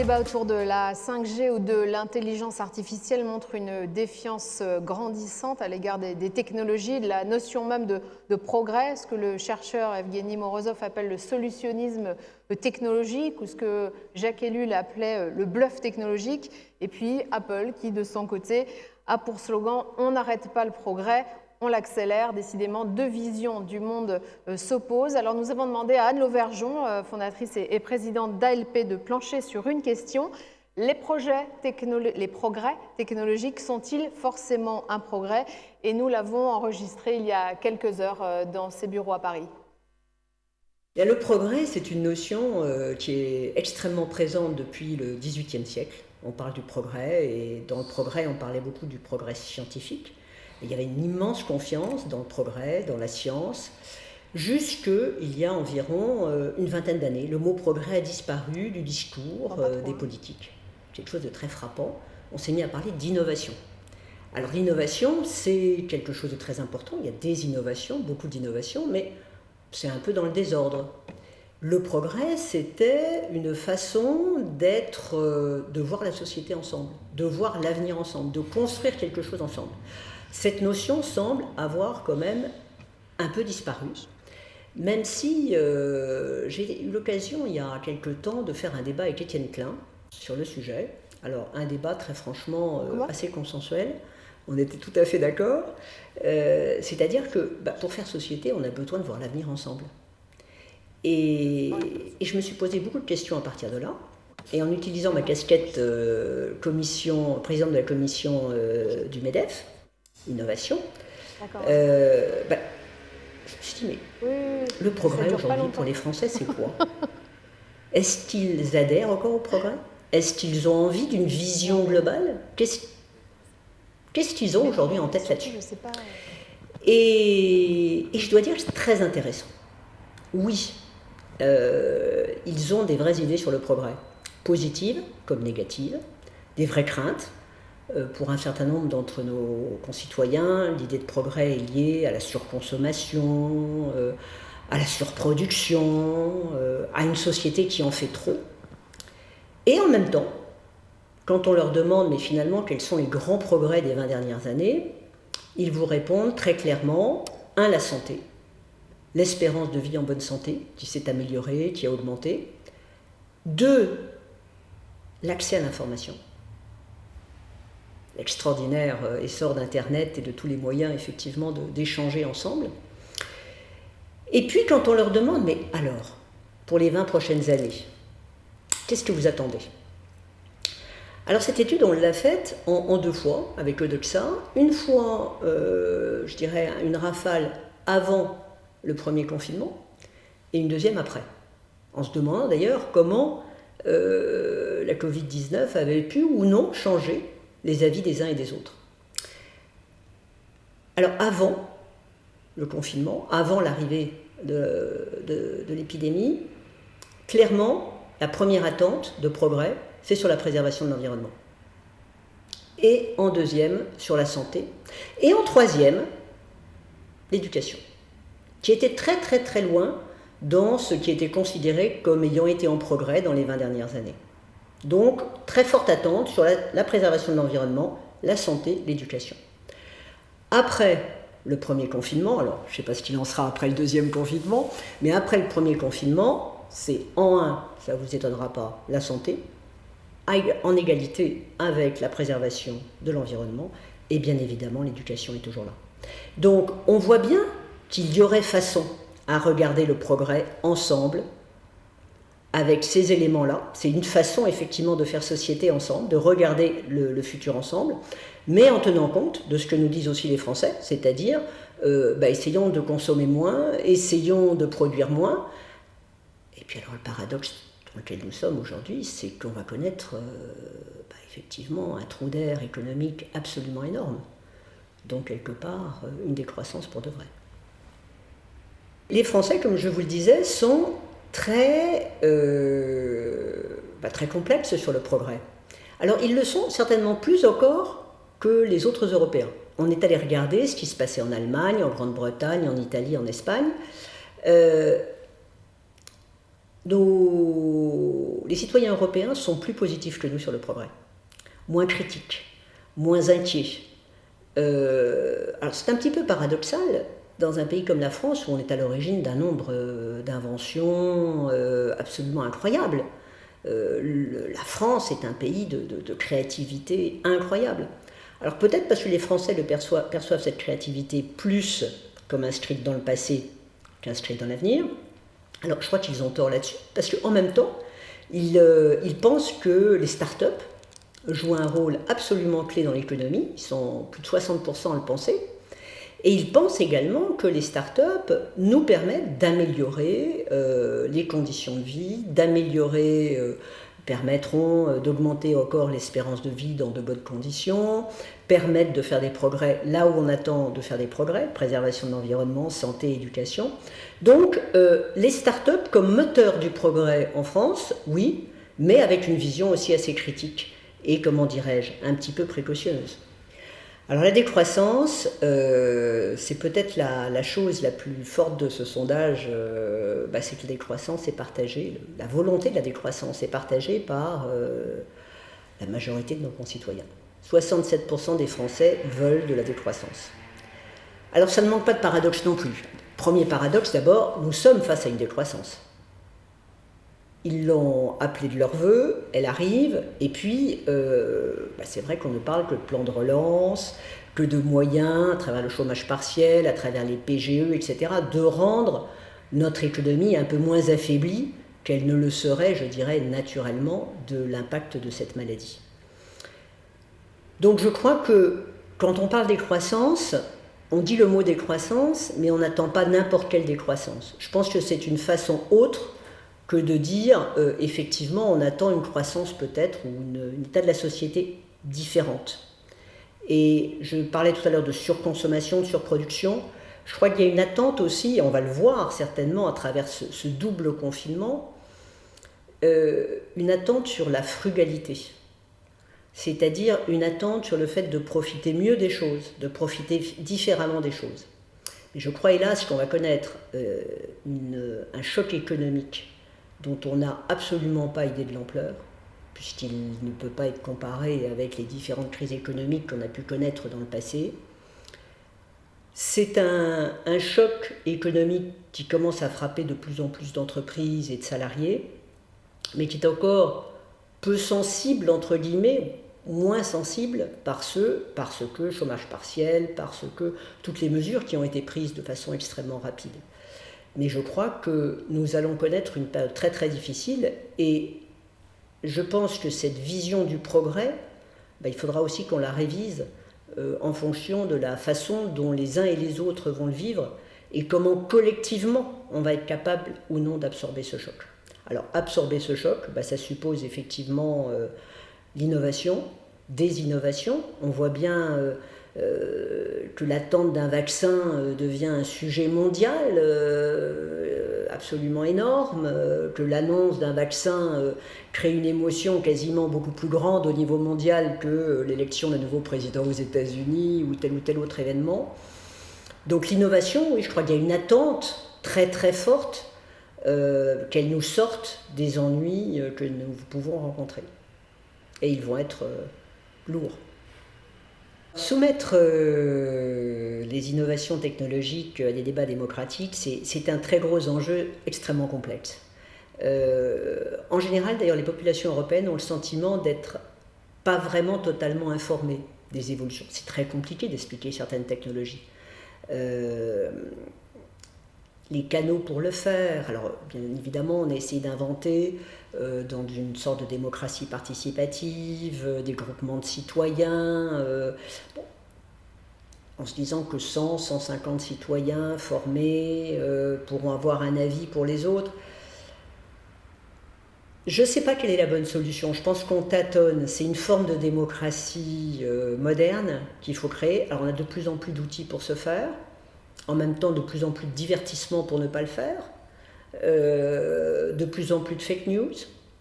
débat autour de la 5G ou de l'intelligence artificielle montre une défiance grandissante à l'égard des technologies, de la notion même de progrès, ce que le chercheur Evgeny Morozov appelle le solutionnisme technologique, ou ce que Jacques Ellul appelait le bluff technologique, et puis Apple qui, de son côté, a pour slogan « On n'arrête pas le progrès ». On l'accélère, décidément, deux visions du monde s'opposent. Alors nous avons demandé à Anne Lauvergeon, fondatrice et présidente d'ALP, de plancher sur une question. Les progrès technologiques sont-ils forcément un progrès? Et nous l'avons enregistré il y a quelques heures dans ses bureaux à Paris. Le progrès, c'est une notion qui est extrêmement présente depuis le XVIIIe siècle. On parle du progrès, et dans le progrès, on parlait beaucoup du progrès scientifique. Il y avait une immense confiance dans le progrès, dans la science, jusqu'il y a environ une vingtaine d'années. Le mot progrès a disparu du discours des politiques. Quelque chose de très frappant. On s'est mis à parler d'innovation. Alors l'innovation, c'est quelque chose de très important. Il y a des innovations, beaucoup d'innovations, mais c'est un peu dans le désordre. Le progrès, c'était une façon de voir la société ensemble, de voir l'avenir ensemble, de construire quelque chose ensemble. Cette notion semble avoir quand même un peu disparu, même si j'ai eu l'occasion il y a quelque temps de faire un débat avec Étienne Klein sur le sujet. Alors un débat très franchement assez consensuel, on était tout à fait d'accord, c'est-à-dire que pour faire société, on a besoin de voir l'avenir ensemble. Et je me suis posé beaucoup de questions à partir de là. Et en utilisant ma casquette présidente de la commission du MEDEF, innovation, je me suis dit, mais le progrès aujourd'hui pour les Français, c'est quoi? Est-ce qu'ils adhèrent encore au progrès? Est-ce qu'ils ont envie d'une vision globale? Qu'est-ce qu'ils ont aujourd'hui en tête là-dessus? Et je dois dire que c'est très intéressant. Oui, ils ont des vraies idées sur le progrès, positives comme négatives, des vraies craintes. Pour un certain nombre d'entre nos concitoyens, l'idée de progrès est liée à la surconsommation, à la surproduction, à une société qui en fait trop. Et en même temps, quand on leur demande, mais finalement, quels sont les grands progrès des 20 dernières années, ils vous répondent très clairement, 1, la santé, l'espérance de vie en bonne santé, qui s'est améliorée, qui a augmenté. 2, l'accès à l'information. L'extraordinaire essor d'Internet et de tous les moyens, effectivement, d'échanger ensemble. Et puis, quand on leur demande, mais alors, pour les 20 prochaines années, qu'est-ce que vous attendez? Alors, cette étude, on l'a faite en 2 fois, avec Eudoxa. Une fois, je dirais, une rafale avant le premier confinement, et une deuxième après. En se demandant d'ailleurs comment la Covid-19 avait pu ou non changer les avis des uns et des autres. Alors avant le confinement, avant l'arrivée de l'épidémie, clairement, la première attente de progrès, c'est sur la préservation de l'environnement. Et en deuxième, sur la santé. Et en troisième, l'éducation, qui était très très très loin dans ce qui était considéré comme ayant été en progrès dans les 20 dernières années. Donc, très forte attente sur la préservation de l'environnement, la santé, l'éducation. Après le premier confinement, alors je ne sais pas ce qu'il en sera après le deuxième confinement, mais après le premier confinement, c'est en 1, ça ne vous étonnera pas, la santé, en égalité avec la préservation de l'environnement, et bien évidemment l'éducation est toujours là. Donc, on voit bien qu'il y aurait façon à regarder le progrès ensemble, avec ces éléments-là. C'est une façon effectivement de faire société ensemble, de regarder le futur ensemble, mais en tenant compte de ce que nous disent aussi les Français, c'est-à-dire essayons de consommer moins, essayons de produire moins. Et puis alors le paradoxe dans lequel nous sommes aujourd'hui, c'est qu'on va connaître effectivement un trou d'air économique absolument énorme, donc quelque part une décroissance pour de vrai. Les Français, comme je vous le disais, sont très complexes sur le progrès. Alors ils le sont certainement plus encore que les autres Européens. On est allé regarder ce qui se passait en Allemagne, en Grande-Bretagne, en Italie, en Espagne. les citoyens européens sont plus positifs que nous sur le progrès, moins critiques, moins inquiets. Alors c'est un petit peu paradoxal dans un pays comme la France où on est à l'origine d'un nombre d'inventions absolument incroyables. La France est un pays de créativité incroyable. Alors peut-être parce que les Français perçoivent cette créativité plus comme inscrite dans le passé qu'inscrite dans l'avenir. Alors je crois qu'ils ont tort là-dessus, parce qu'en même temps, ils pensent que les startups jouent un rôle absolument clé dans l'économie, ils sont plus de 60% à le penser, et ils pensent également que les startups nous permettent d'améliorer les conditions de vie, permettront d'augmenter encore l'espérance de vie dans de bonnes conditions, permettent de faire des progrès là où on attend de faire des progrès, préservation de l'environnement, santé, éducation. Donc les startups comme moteur du progrès en France, oui, mais avec une vision aussi assez critique et, comment dirais-je, un petit peu précautionneuse. Alors la décroissance, c'est peut-être la chose la plus forte de ce sondage, c'est que la décroissance est partagée, la volonté de la décroissance est partagée par la majorité de nos concitoyens. 67% des Français veulent de la décroissance. Alors ça ne manque pas de paradoxe non plus. Premier paradoxe d'abord, nous sommes face à une décroissance. Ils l'ont appelée de leur vœu, elle arrive, et puis c'est vrai qu'on ne parle que de plan de relance, que de moyens, à travers le chômage partiel, à travers les PGE, etc., de rendre notre économie un peu moins affaiblie qu'elle ne le serait, je dirais, naturellement, de l'impact de cette maladie. Donc je crois que quand on parle décroissance, on dit le mot décroissance, mais on n'attend pas n'importe quelle décroissance. Je pense que c'est une façon autre que de dire, effectivement, on attend une croissance peut-être, ou un état de la société différente. Et je parlais tout à l'heure de surconsommation, de surproduction. Je crois qu'il y a une attente aussi, et on va le voir certainement à travers ce double confinement, une attente sur la frugalité. C'est-à-dire une attente sur le fait de profiter mieux des choses, de profiter différemment des choses. Et je crois hélas qu'on va connaître un choc économique dont on n'a absolument pas idée de l'ampleur, puisqu'il ne peut pas être comparé avec les différentes crises économiques qu'on a pu connaître dans le passé. C'est un choc économique qui commence à frapper de plus en plus d'entreprises et de salariés, mais qui est encore peu sensible, entre guillemets, moins sensible parce que chômage partiel, parce que toutes les mesures qui ont été prises de façon extrêmement rapide. Mais je crois que nous allons connaître une période très très difficile, et je pense que cette vision du progrès, il faudra aussi qu'on la révise en fonction de la façon dont les uns et les autres vont le vivre, et comment collectivement on va être capable ou non d'absorber ce choc. Alors absorber ce choc, ça suppose effectivement l'innovation, des innovations. On voit bien que l'attente d'un vaccin devient un sujet mondial absolument énorme, que l'annonce d'un vaccin crée une émotion quasiment beaucoup plus grande au niveau mondial que l'élection d'un nouveau président aux États-Unis ou tel autre événement. Donc l'innovation, oui, je crois qu'il y a une attente très très forte qu'elle nous sorte des ennuis que nous pouvons rencontrer. Et ils vont être lourds. Soumettre les innovations technologiques à des débats démocratiques, c'est un très gros enjeu extrêmement complexe. En général, d'ailleurs, les populations européennes ont le sentiment d'être pas vraiment totalement informées des évolutions. C'est très compliqué d'expliquer certaines technologies. Les canaux pour le faire. Alors, bien évidemment, on a essayé d'inventer, dans une sorte de démocratie participative, des groupements de citoyens, en se disant que 100, 150 citoyens formés pourront avoir un avis pour les autres. Je ne sais pas quelle est la bonne solution. Je pense qu'on tâtonne. C'est une forme de démocratie moderne qu'il faut créer. Alors, on a de plus en plus d'outils pour ce faire. En même temps, de plus en plus de divertissement pour ne pas le faire, de plus en plus de fake news,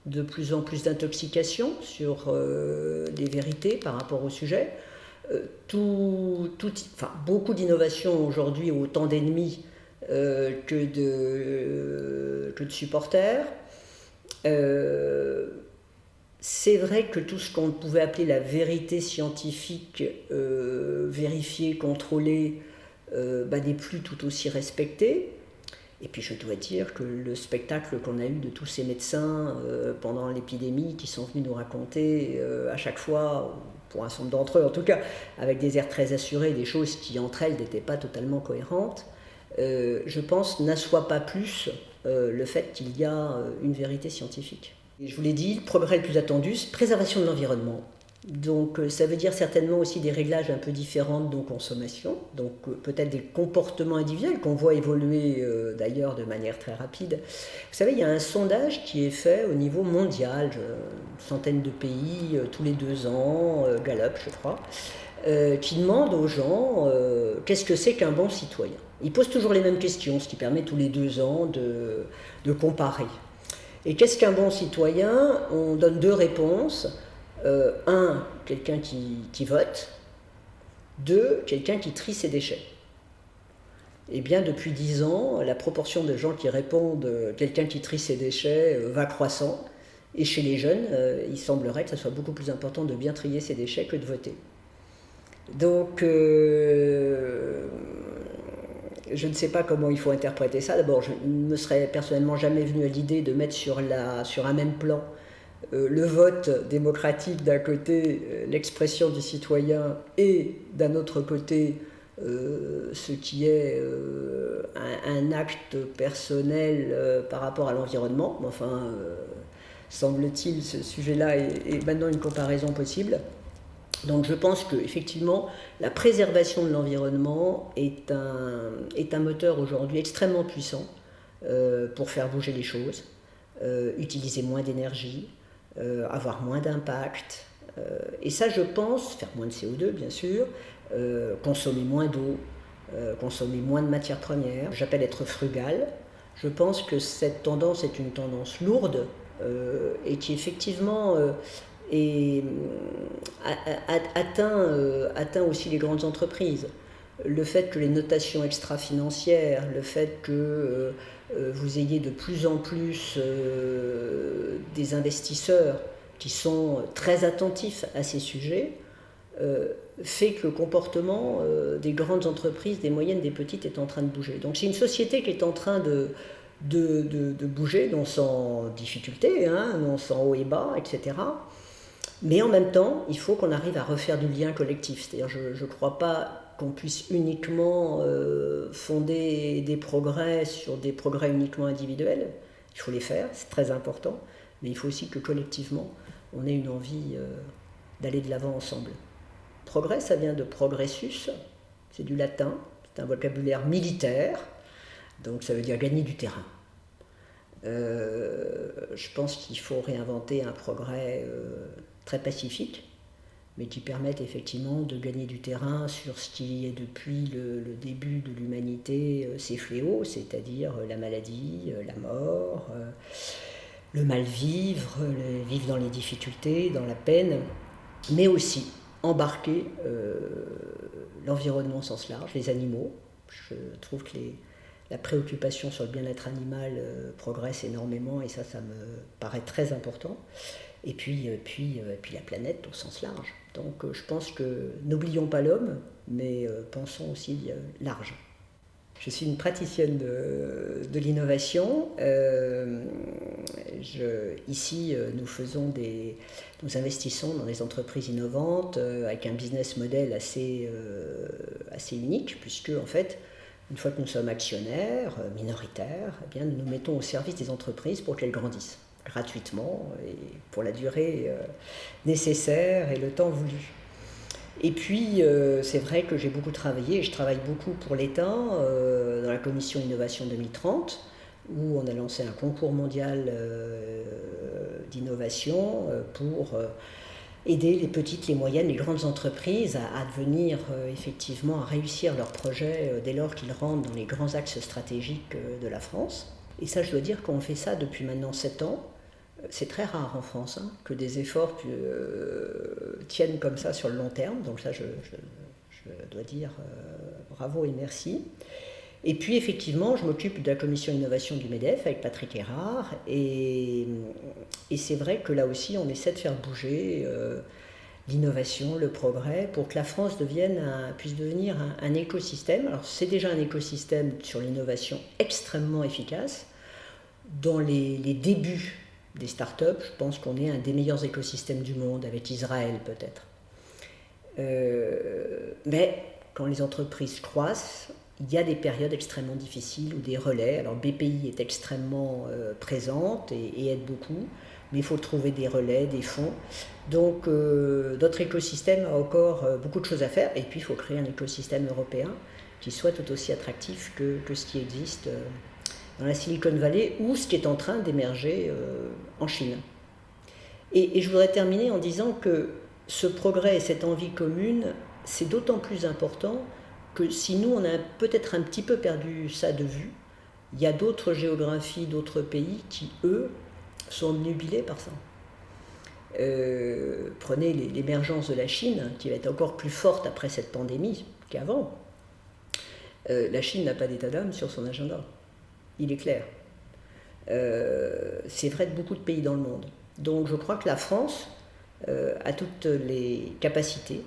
de plus en plus d'intoxication sur les vérités par rapport au sujet. Beaucoup d'innovations aujourd'hui ont autant d'ennemis que de supporters. C'est vrai que tout ce qu'on pouvait appeler la vérité scientifique, vérifiée, contrôlée, n'est plus tout aussi respecté. Et puis je dois dire que le spectacle qu'on a eu de tous ces médecins pendant l'épidémie qui sont venus nous raconter à chaque fois, pour un certain nombre d'entre eux en tout cas, avec des airs très assurés, des choses qui entre elles n'étaient pas totalement cohérentes, je pense n'assoit pas plus le fait qu'il y a une vérité scientifique. Et je vous l'ai dit, le progrès le plus attendu, c'est la préservation de l'environnement. Donc ça veut dire certainement aussi des réglages un peu différents de nos consommations, donc peut-être des comportements individuels qu'on voit évoluer d'ailleurs de manière très rapide. Vous savez, il y a un sondage qui est fait au niveau mondial, une centaine de pays tous les 2 ans, Gallup je crois, qui demande aux gens qu'est-ce que c'est qu'un bon citoyen. Ils posent toujours les mêmes questions, ce qui permet tous les 2 ans de comparer. Et qu'est-ce qu'un bon citoyen? On donne 2 réponses. 1, quelqu'un qui vote. 2, quelqu'un qui trie ses déchets. Eh bien, depuis 10 ans, la proportion de gens qui répondent quelqu'un qui trie ses déchets va croissant. Et chez les jeunes, il semblerait que ça soit beaucoup plus important de bien trier ses déchets que de voter. Donc, je ne sais pas comment il faut interpréter ça. D'abord, je ne me serais personnellement jamais venu à l'idée de mettre sur un même plan le vote démocratique d'un côté, l'expression du citoyen, et d'un autre côté, ce qui est un acte personnel par rapport à l'environnement. Enfin, semble-t-il, ce sujet-là est maintenant une comparaison possible. Donc je pense qu'effectivement, la préservation de l'environnement est un moteur aujourd'hui extrêmement puissant pour faire bouger les choses, utiliser moins d'énergie, avoir moins d'impact. Et ça, je pense, faire moins de CO2 bien sûr, consommer moins d'eau, consommer moins de matières premières. J'appelle être frugal. Je pense que cette tendance est une tendance lourde et qui effectivement atteint aussi les grandes entreprises. Le fait que les notations extra-financières, le fait que vous ayez de plus en plus des investisseurs qui sont très attentifs à ces sujets, fait que le comportement des grandes entreprises, des moyennes, des petites est en train de bouger. Donc c'est une société qui est en train de bouger, non sans difficulté, non sans haut et bas, etc. Mais en même temps, il faut qu'on arrive à refaire du lien collectif. C'est-à-dire, je ne crois pas qu'on puisse uniquement fonder des progrès sur des progrès uniquement individuels. Il faut les faire, c'est très important, mais il faut aussi que collectivement, on ait une envie d'aller de l'avant ensemble. Progrès, ça vient de progressus, c'est du latin, c'est un vocabulaire militaire, donc ça veut dire gagner du terrain. Je pense qu'il faut réinventer un progrès très pacifique, mais qui permette effectivement de gagner du terrain sur ce qui est depuis le début de l'humanité ces fléaux, c'est-à-dire la maladie, la mort, le mal-vivre, vivre dans les difficultés, dans la peine, mais aussi embarquer l'environnement au sens large, les animaux. Je trouve que la préoccupation sur le bien-être animal progresse énormément et ça me paraît très important. Et puis la planète au sens large. Donc je pense que n'oublions pas l'homme, mais pensons aussi large. Je suis une praticienne de l'innovation. Ici, nous investissons dans des entreprises innovantes avec un business model assez unique, puisque en fait, une fois que nous sommes actionnaires minoritaires, eh bien, nous nous mettons au service des entreprises pour qu'elles grandissent gratuitement et pour la durée nécessaire et le temps voulu. Et puis, c'est vrai que j'ai beaucoup travaillé, et je travaille beaucoup pour l'État, dans la commission Innovation 2030, où on a lancé un concours mondial d'innovation pour aider les petites, les moyennes, les grandes entreprises à devenir effectivement, à réussir leurs projets dès lors qu'ils rentrent dans les grands axes stratégiques de la France. Et ça, je dois dire qu'on fait ça depuis maintenant 7 ans. C'est très rare en France que des efforts tiennent comme ça sur le long terme. Donc ça, je dois dire bravo et merci. Et puis effectivement, je m'occupe de la commission innovation du MEDEF avec Patrick Erard, et c'est vrai que là aussi on essaie de faire bouger l'innovation, le progrès, pour que la France puisse devenir un écosystème. Alors c'est déjà un écosystème sur l'innovation extrêmement efficace. Dans les débuts des startups, je pense qu'on est un des meilleurs écosystèmes du monde, avec Israël peut-être. Mais quand les entreprises croissent, il y a des périodes extrêmement difficiles ou des relais. Alors BPI est extrêmement présente et aide beaucoup, mais il faut trouver des relais, des fonds. Donc notre écosystème a encore beaucoup de choses à faire, et puis il faut créer un écosystème européen qui soit tout aussi attractif que ce qui existe dans la Silicon Valley ou ce qui est en train d'émerger en Chine. Et je voudrais terminer en disant que ce progrès et cette envie commune, c'est d'autant plus important que si nous, on a peut-être un petit peu perdu ça de vue, il y a d'autres géographies, d'autres pays qui, eux, sont obnubilés par ça. Prenez l'émergence de la Chine, qui va être encore plus forte après cette pandémie qu'avant. La Chine n'a pas d'état d'âme sur son agenda. Il est clair. C'est vrai de beaucoup de pays dans le monde. Donc je crois que la France a toutes les capacités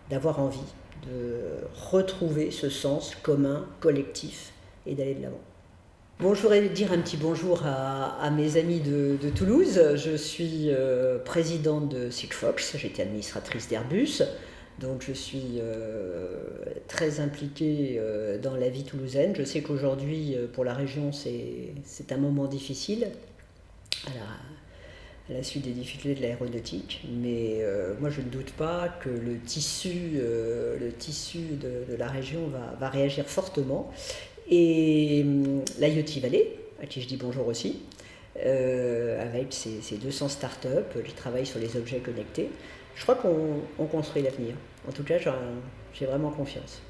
d'avoir envie de retrouver ce sens commun, collectif, et d'aller de l'avant. Bon, je voudrais dire un petit bonjour à mes amis de Toulouse. Je suis présidente de Sigfox, j'étais administratrice d'Airbus, donc je suis très impliquée dans la vie toulousaine. Je sais qu'aujourd'hui, pour la région, c'est un moment difficile, à la suite des difficultés de l'aéronautique, mais moi je ne doute pas que le tissu de la région va réagir fortement. Et l'IoT Valley, à qui je dis bonjour aussi, avec ses 200 startups qui travaillent sur les objets connectés, je crois qu'on construit l'avenir. En tout cas, j'ai vraiment confiance.